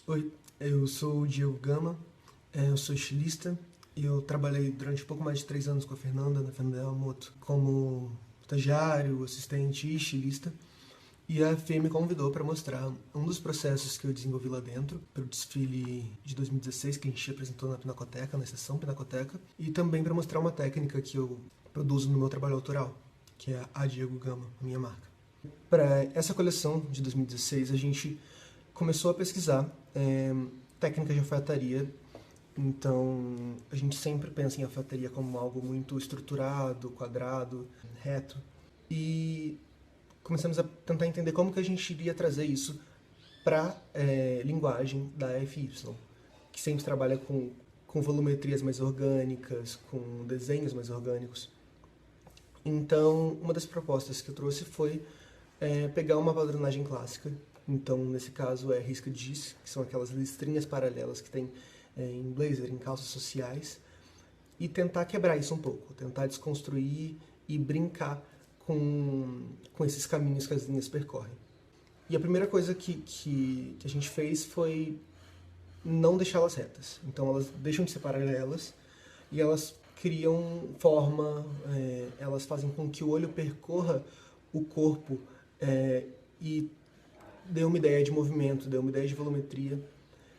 Oi, eu sou o Diego Gama, eu sou estilista e eu trabalhei durante pouco mais de 3 anos com a Fernanda Yamamoto, como estagiário, assistente e estilista. E a FEM me convidou para mostrar um dos processos que eu desenvolvi lá dentro, para o desfile de 2016 que a gente apresentou na Pinacoteca, na sessão Pinacoteca, e também para mostrar uma técnica que eu produzo no meu trabalho autoral, que é a Diego Gama, a minha marca. Para essa coleção de 2016, a gente começou a pesquisar técnicas de alfaiataria. Então, a gente sempre pensa em alfaiataria como algo muito estruturado, quadrado, reto. E começamos a tentar entender como que a gente iria trazer isso para linguagem da FY, que sempre trabalha com volumetrias mais orgânicas, com desenhos mais orgânicos. Então, uma das propostas que eu trouxe foi pegar uma padronagem clássica. Então, nesse caso, é risca de giz, que são aquelas listrinhas paralelas que tem em blazer, em calças sociais, e tentar quebrar isso um pouco, tentar desconstruir e brincar com esses caminhos que as linhas percorrem. E a primeira coisa que a gente fez foi não deixá-las retas. Então, elas deixam de ser paralelas e elas criam forma, elas fazem com que o olho percorra o corpo e dê uma ideia de movimento, dê uma ideia de volumetria.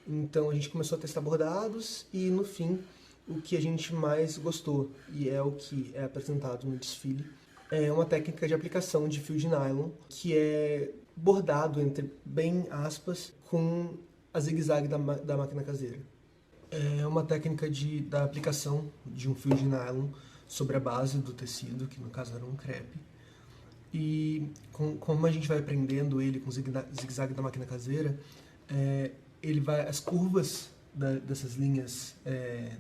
Então a gente começou a testar bordados e no fim o que a gente mais gostou, e é o que é apresentado no desfile, é uma técnica de aplicação de fio de nylon que é bordado entre bem aspas com a zigue-zague da máquina caseira. É uma técnica da aplicação de um fio de nylon sobre a base do tecido, que no caso era um crepe. E como a gente vai prendendo ele com o zigue-zague da máquina caseira, as curvas dessas linhas,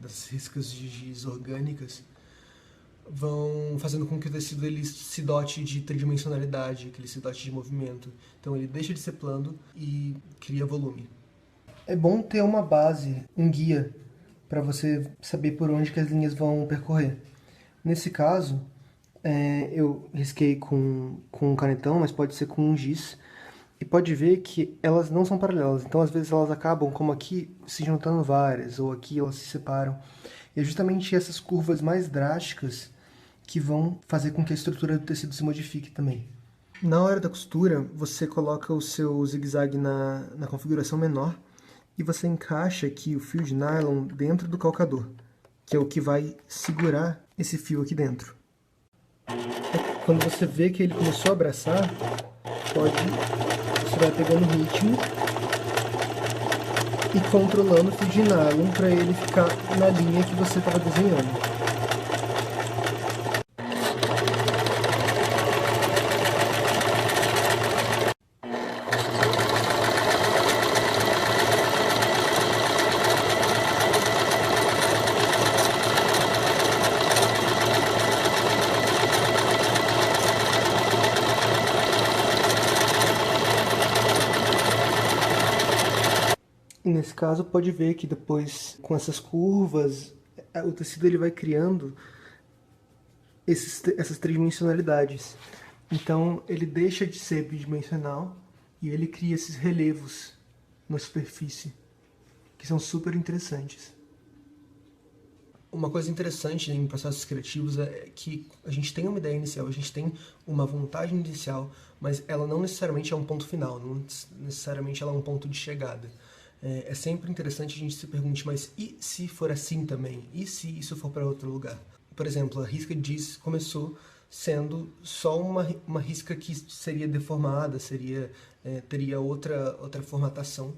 das riscas de giz orgânicas, vão fazendo com que o tecido ele se dote de tridimensionalidade, que ele se dote de movimento. Então ele deixa de ser plano e cria volume. É bom ter uma base, um guia, para você saber por onde que as linhas vão percorrer. Nesse caso, eu risquei com um canetão, mas pode ser com um giz. E pode ver que elas não são paralelas, então às vezes elas acabam, como aqui, se juntando várias, ou aqui elas se separam. E é justamente essas curvas mais drásticas que vão fazer com que a estrutura do tecido se modifique também. Na hora da costura, você coloca o seu zigue-zague na configuração menor e você encaixa aqui o fio de nylon dentro do calcador, que é o que vai segurar esse fio aqui dentro. Quando você vê que ele começou a abraçar, você vai pegando o ritmo e controlando o fio de nylon para ele ficar na linha que você estava desenhando. E nesse caso pode ver que depois, com essas curvas, o tecido ele vai criando essas tridimensionalidades. Então ele deixa de ser bidimensional e ele cria esses relevos na superfície, que são super interessantes. Uma coisa interessante em processos criativos é que a gente tem uma ideia inicial, a gente tem uma vontade inicial, mas ela não necessariamente é um ponto final, não necessariamente ela é um ponto de chegada. É sempre interessante a gente se pergunte, mas e se for assim também? E se isso for para outro lugar? Por exemplo, a risca de giz começou sendo só uma risca que seria deformada, teria outra formatação.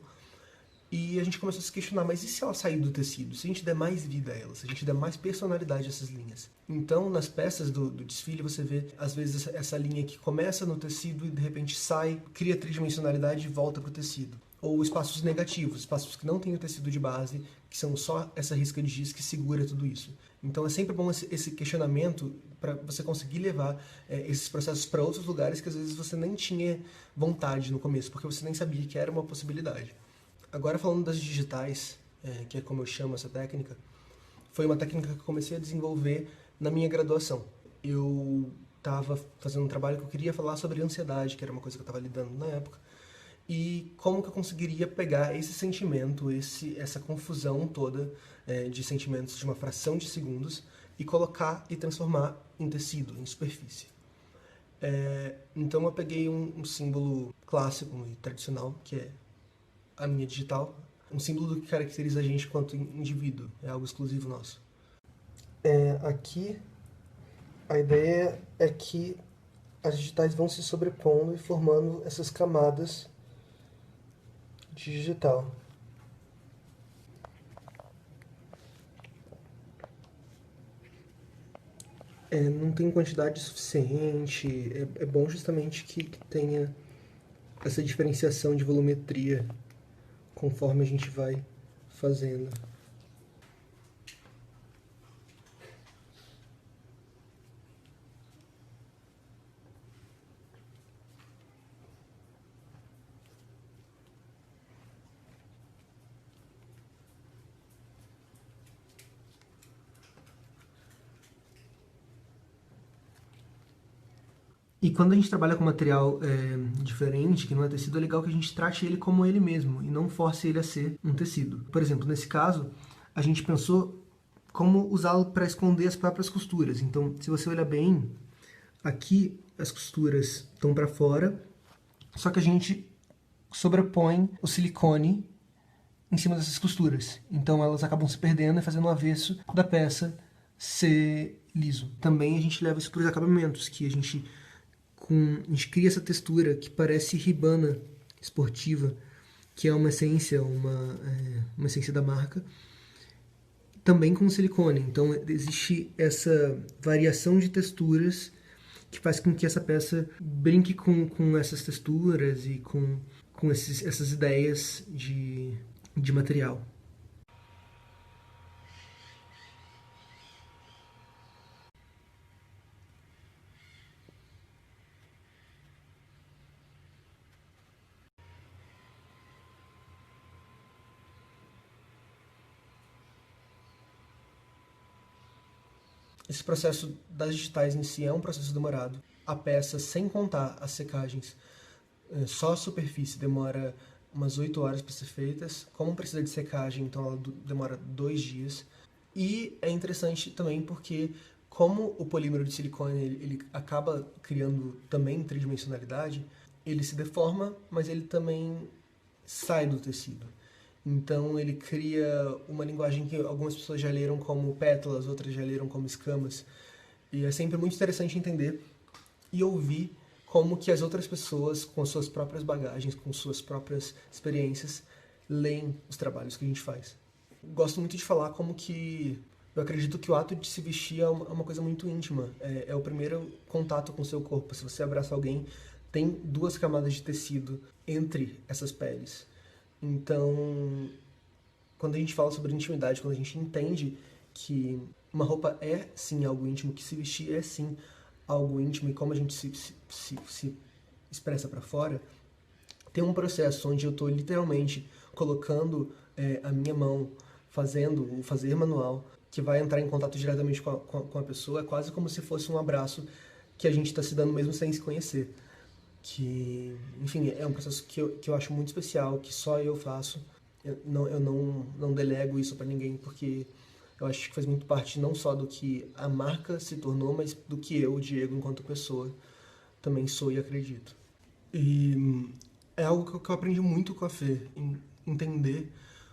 E a gente começou a se questionar, mas e se ela sair do tecido? Se a gente der mais vida a ela, se a gente der mais personalidade a essas linhas? Então, nas peças do desfile, você vê, às vezes, essa linha que começa no tecido e, de repente, sai, cria tridimensionalidade e volta para o tecido. Ou espaços negativos, espaços que não têm o tecido de base, que são só essa risca de giz que segura tudo isso. Então, é sempre bom esse questionamento para você conseguir levar esses processos para outros lugares que, às vezes, você nem tinha vontade no começo, porque você nem sabia que era uma possibilidade. Agora falando das digitais, que é como eu chamo essa técnica, foi uma técnica que eu comecei a desenvolver na minha graduação. Eu estava fazendo um trabalho que eu queria falar sobre ansiedade, que era uma coisa que eu estava lidando na época, e como que eu conseguiria pegar esse sentimento, essa confusão toda de sentimentos de uma fração de segundos e colocar e transformar em tecido, em superfície. Então eu peguei um símbolo clássico e tradicional, que é a minha digital, um símbolo do que caracteriza a gente quanto indivíduo, é algo exclusivo nosso. Aqui, a ideia é que as digitais vão se sobrepondo e formando essas camadas de digital. Não tem quantidade suficiente, é bom justamente que tenha essa diferenciação de volumetria conforme a gente vai fazendo. E quando a gente trabalha com material diferente, que não é tecido, é legal que a gente trate ele como ele mesmo e não force ele a ser um tecido. Por exemplo, nesse caso, a gente pensou como usá-lo para esconder as próprias costuras. Então, se você olhar bem, aqui as costuras estão para fora, só que a gente sobrepõe o silicone em cima dessas costuras. Então elas acabam se perdendo e fazendo o avesso da peça ser liso. Também a gente leva isso para os acabamentos, que a gente cria essa textura que parece ribana esportiva, que é uma essência, uma essência da marca, também com silicone. Então existe essa variação de texturas que faz com que essa peça brinque com essas texturas e com essas ideias de material. Esse processo das digitais em si é um processo demorado. A peça, sem contar as secagens, só a superfície demora umas 8 horas para ser feitas. Como precisa de secagem, então ela demora 2 dias. E é interessante também porque, como o polímero de silicone ele acaba criando também tridimensionalidade, ele se deforma, mas ele também sai do tecido. Então ele cria uma linguagem que algumas pessoas já leram como pétalas, outras já leram como escamas. E é sempre muito interessante entender e ouvir como que as outras pessoas, com suas próprias bagagens, com suas próprias experiências, leem os trabalhos que a gente faz. Gosto muito de falar como que eu acredito que o ato de se vestir é uma coisa muito íntima. É o primeiro contato com o seu corpo. Se você abraça alguém, tem 2 camadas de tecido entre essas peles. Então, quando a gente fala sobre intimidade, quando a gente entende que uma roupa é sim algo íntimo, que se vestir é sim algo íntimo e como a gente se expressa para fora, tem um processo onde eu estou literalmente colocando a minha mão, fazendo o fazer manual, que vai entrar em contato diretamente com a pessoa, é quase como se fosse um abraço que a gente está se dando mesmo sem se conhecer. Que, enfim, é um processo que eu acho muito especial, que só eu faço. Eu não delego isso para ninguém, porque eu acho que faz muito parte não só do que a marca se tornou, mas do que eu, Diego, enquanto pessoa, também sou e acredito. E é algo que eu aprendi muito com a Fê, entender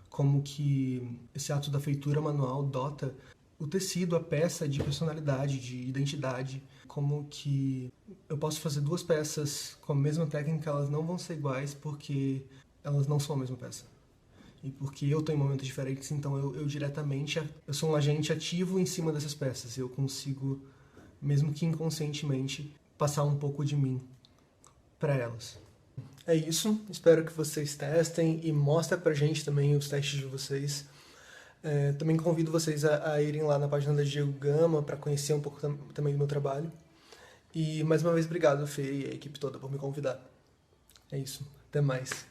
como que esse ato da feitura manual dota o tecido, a peça de personalidade, de identidade, como que eu posso fazer 2 peças com a mesma técnica, elas não vão ser iguais porque elas não são a mesma peça. E porque eu estou em momentos diferentes, então eu diretamente, eu sou um agente ativo em cima dessas peças. Eu consigo, mesmo que inconscientemente, passar um pouco de mim para elas. É isso, espero que vocês testem e mostrem pra gente também os testes de vocês. Também convido vocês a irem lá na página da Diego Gama para conhecer um pouco também do meu trabalho. E mais uma vez, obrigado, Fê e a equipe toda por me convidar. É isso, até mais.